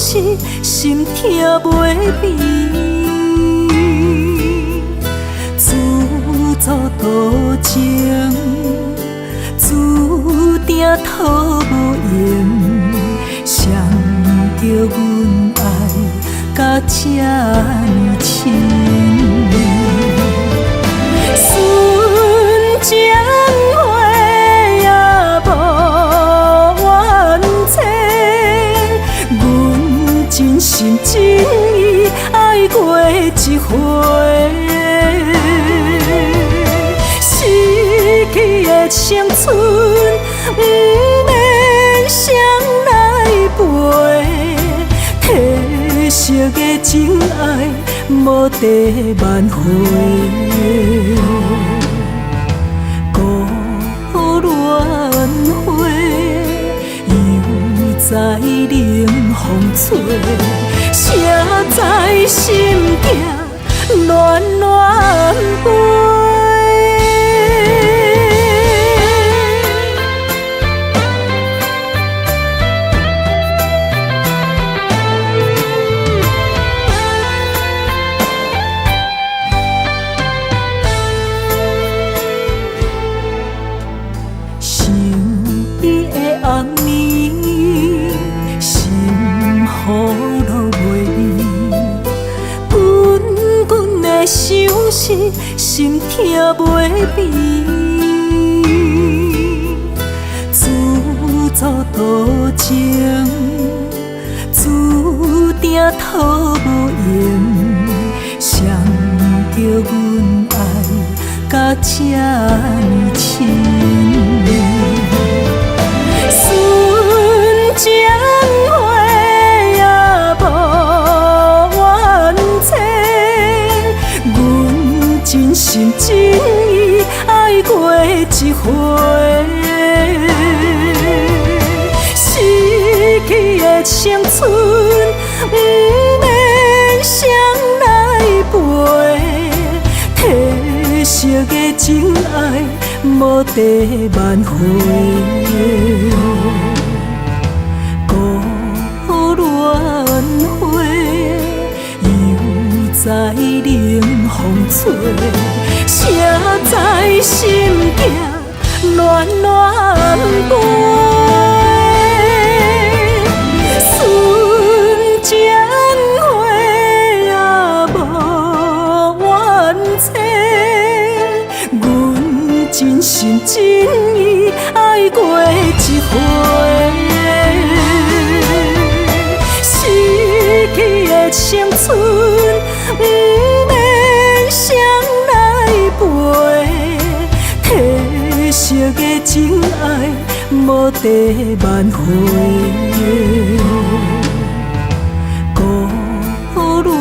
是心痛袂变。自作多情，注定讨无缘，想着阮爱甲这呢深。瞬间花也无缘切，阮真心真意爱过一回。失去的青春，不免谁来陪？褪色的情爱，无地挽回。故恋花，又在冷风吹，谁在心境乱乱飞？红暝，心雨落袂离，滚滚的相思，心痛袂变。自作多情，注定讨无缘，想着阮爱甲这呢深。瞬间花也无缘切，阮真心真意爱过一回。失去的青春，不免谁来陪？褪色的情爱，无地挽回。恋花，又在冷风吹，谁在心境乱乱飞？瞬间花也无缘切，阮真心真意爱过一回。失去的青春，不免谁来陪？褪色的情爱，无地挽回。故恋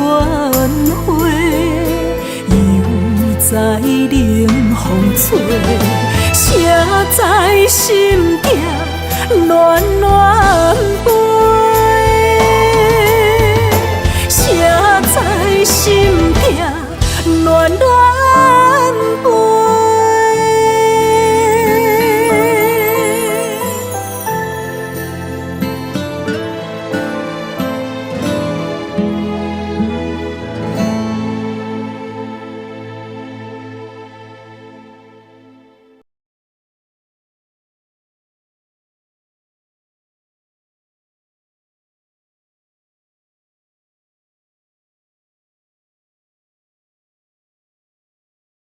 花，又在冷风吹，谁在心境